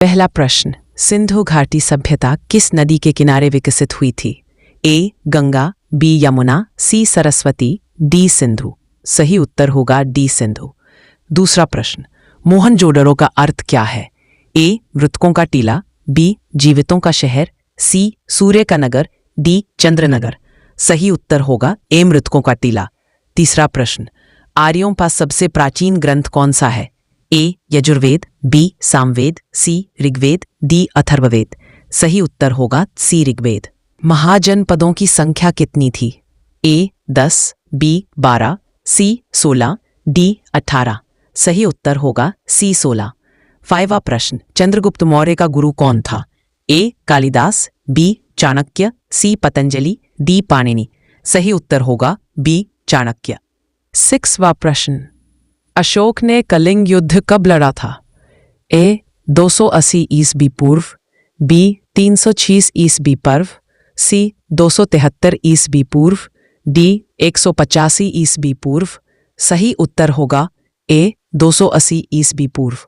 पहला प्रश्न, सिंधु घाटी सभ्यता किस नदी के किनारे विकसित हुई थी? ए गंगा, बी यमुना, सी सरस्वती, डी सिंधु। सही उत्तर होगा डी सिंधु। दूसरा प्रश्न, मोहनजोदड़ो का अर्थ क्या है? ए मृतकों का टीला, बी जीवितों का शहर, सी सूर्य का नगर, डी चंद्रनगर। सही उत्तर होगा ए मृतकों का टीला। तीसरा प्रश्न, आर्यों का सबसे प्राचीन ग्रंथ कौन सा है? ए यजुर्वेद, बी सामवेद, सी ऋग्वेद, डी अथर्ववेद। सही उत्तर होगा सी ऋग्वेद। महाजनपदों की संख्या कितनी थी? ए 10, बी 12, सी 16, डी 18। सही उत्तर होगा सी 16। 5वां प्रश्न, चंद्रगुप्त मौर्य का गुरु कौन था? ए कालिदास, बी चाणक्य, सी पतंजलि, डी पाणिनि। सही उत्तर होगा बी चाणक्य। 6वां प्रश्न, अशोक ने कलिंग युद्ध कब लड़ा था? ए 280 ईस्वी पूर्व, बी 306 ईस्वी पूर्व, सी 273 ईस्वी पूर्व, डी 185 ईस्वी पूर्व। सही उत्तर होगा ए 280 ईस्वी पूर्व।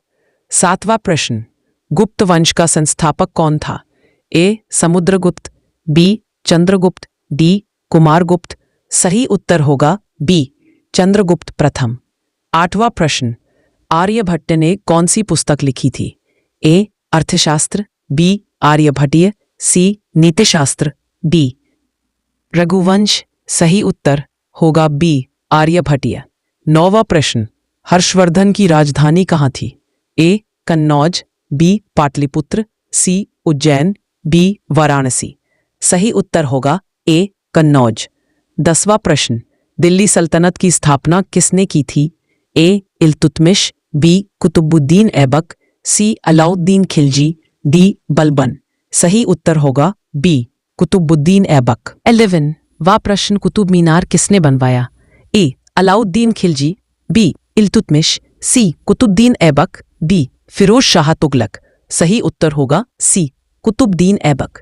7वां प्रश्न, गुप्त वंश का संस्थापक कौन था? ए समुद्रगुप्त, बी चंद्रगुप्त, डी कुमारगुप्त। सही उत्तर होगा बी चंद्रगुप्त प्रथम। 8वां प्रश्न, आर्यभट्ट ने कौन सी पुस्तक लिखी थी? ए अर्थशास्त्र, बी आर्यभट्टीय, सी नीतिशास्त्र, डी रघुवंश। सही उत्तर होगा बी आर्यभट्टीय। 9वां प्रश्न, हर्षवर्धन की राजधानी कहाँ थी? ए कन्नौज, बी पाटलिपुत्र, सी उज्जैन, बी वाराणसी। सही उत्तर होगा ए कन्नौज। 10वां प्रश्न, दिल्ली सल्तनत की स्थापना किसने की थी? ए इल्तुतमिश, बी कुतुबुद्दीन ऐबक, सी अलाउद्दीन खिलजी, डी बलबन। सही उत्तर होगा बी कुतुबुद्दीन ऐबक। 11वां प्रश्न, कुतुब मीनार किसने बनवाया? ए अलाउद्दीन खिलजी, बी इल्तुतमिश, सी कुतुबुद्दीन ऐबक, डी फिरोज शाह तुगलक। सही उत्तर होगा सी कुतुबुद्दीन ऐबक।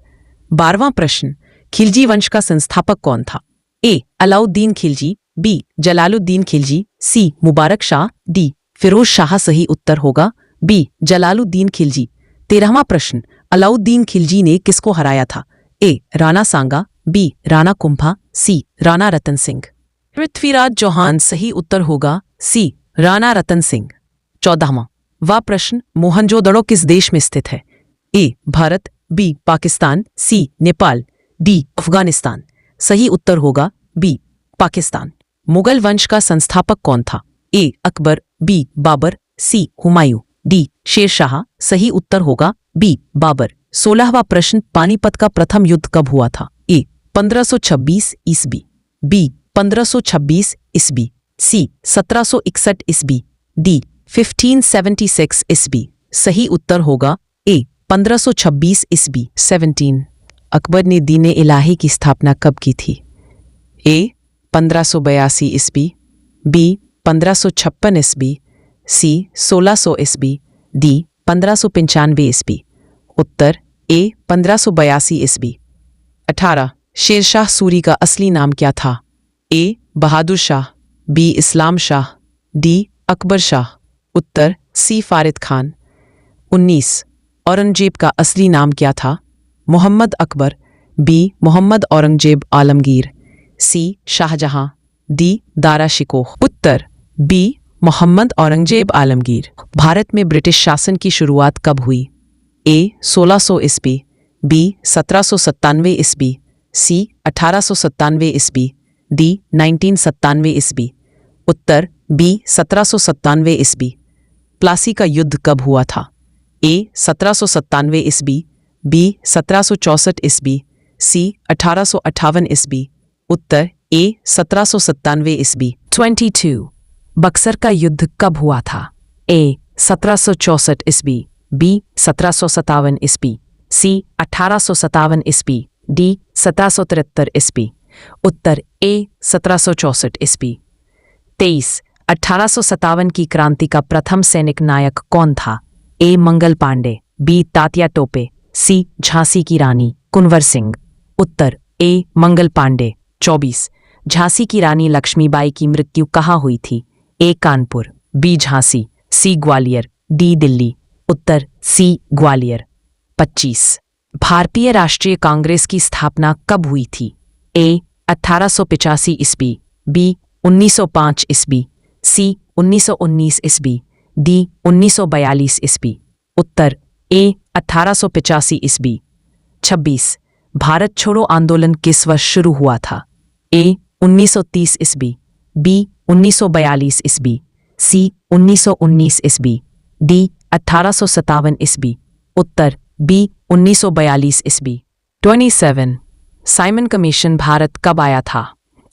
12वां प्रश्न, खिलजी वंश का संस्थापक कौन था? ए अलाउद्दीन खिलजी, बी जलालुद्दीन खिलजी, सी मुबारक शाह, डी फिरोज शाह। सही उत्तर होगा बी जलालुद्दीन खिलजी। 13वां प्रश्न, अलाउद्दीन खिलजी ने किसको हराया था? ए राणा सांगा, बी राणा कुंभा, सी राणा रतन सिंह। पृथ्वीराज चौहान। सही उत्तर होगा सी राणा रतन सिंह। 14वां प्रश्न, मोहनजोदड़ो किस देश में स्थित है? ए भारत, बी पाकिस्तान, सी नेपाल, डी अफगानिस्तान। सही उत्तर होगा बी पाकिस्तान। मुगल वंश का संस्थापक कौन था? ए अकबर, बी बाबर, सी हुमायूं, डी शेरशाह। सही उत्तर होगा बी बाबर। 16वां प्रश्न, पानीपत का प्रथम युद्ध कब हुआ था? ए 1526 ईस्वी, बी 1526 ईस्वी, सी 1761 ईस्वी, डी 1576 ईस्वी। सही उत्तर होगा ए 1526 ईस्वी 17। अकबर ने दीन ए इलाही की स्थापना कब की थी? ए 1582 ईस्वी, बी 1556 ईस्वी, सी 1600 ईस्वी, डी 1595 ईस्वी। उत्तर ए 1582 ईस्वी। 18, शेरशाह सूरी का असली नाम क्या था? ए बहादुर शाह, बी इस्लाम शाह, डी अकबर शाह। उत्तर सी फारिद खान। 19, औरंगजेब का असली नाम क्या था? मोहम्मद अकबर, बी मोहम्मद औरंगजेब आलमगीर, सी शाहजहां, डी दारा शिकोह। उत्तर बी मोहम्मद औरंगजेब आलमगीर। भारत में ब्रिटिश शासन की शुरुआत कब हुई? ए 1600 ईस्वी, बी 1797 ईस्वी, सी 1897 ईस्वी, डी 1997 ईस्वी। उत्तर बी 1797 ईस्वी। प्लासी का युद्ध कब हुआ था? ए 1797 ईस्वी, बी 1764 ईस्वी, सी 1858 ईस्वी। उत्तर ए 1797 ईस्वी। 22, बक्सर का युद्ध कब हुआ था? ए 1764 ईस्वी, बी 1757 ईस्वी, सी 1857 ईस्वी, डी 1773 ईस्वी। उत्तर ए 1764 ईस्वी। 23, 1857 की क्रांति का प्रथम सैनिक नायक कौन था? ए मंगल पांडे, बी तात्या टोपे, सी झांसी की रानी कुंवर सिंह। उत्तर ए मंगल पांडे। 24, झांसी की रानी लक्ष्मीबाई की मृत्यु कहाँ हुई थी? ए कानपुर, बी झांसी, सी ग्वालियर, डी दिल्ली। उत्तर सी ग्वालियर। 25 भारतीय राष्ट्रीय कांग्रेस की स्थापना कब हुई थी? ए 1885 ईस्वी, बी 1905 ईस्वी, सी 1919 ईस्वी, डी 1942 ईस्वी। उत्तर ए 1885 ईस्वी। 26 भारत छोड़ो आंदोलन किस वर्ष शुरू हुआ था? ए 1930 ईस्वी, बी 1942 ईस्वी, सी 1919 ईस्वी, डी 1857 ईस्वी। उत्तर बी 1942 ईस्वी। 27 साइमन कमीशन भारत कब आया था?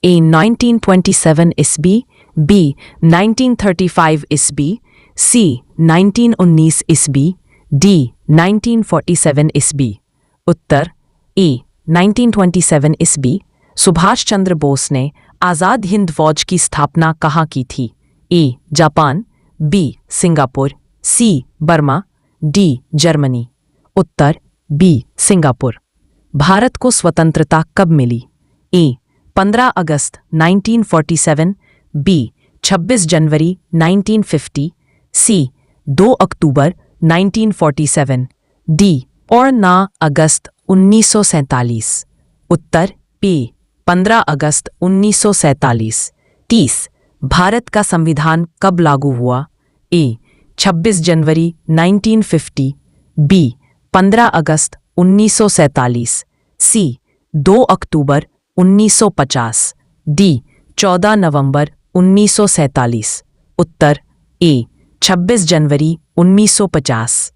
ए 1927 ईस्वी, बी 1935 ईस्वी, सी 1919 ईस्वी, डी 1947 ईस्वी। उत्तर ए 1927 ईस्वी। सुभाष चंद्र बोस ने आज़ाद हिंद फौज की स्थापना कहाँ की थी? A Japan, B Singapore, C Burma, D Germany. उत्तर बी सिंगापुर। भारत को स्वतंत्रता कब मिली? ए 15 अगस्त 1947, बी 26 जनवरी 1950, सी 2 अक्टूबर 1947, डी और 9 अगस्त 1947। उत्तर बी 15 अगस्त 1947। 30 भारत का संविधान कब लागू हुआ? ए 26 जनवरी 1950, बी 15 अगस्त 1947, सी 2 अक्टूबर 1950, डी 14 नवंबर 1947। उत्तर ए 26 जनवरी 1950।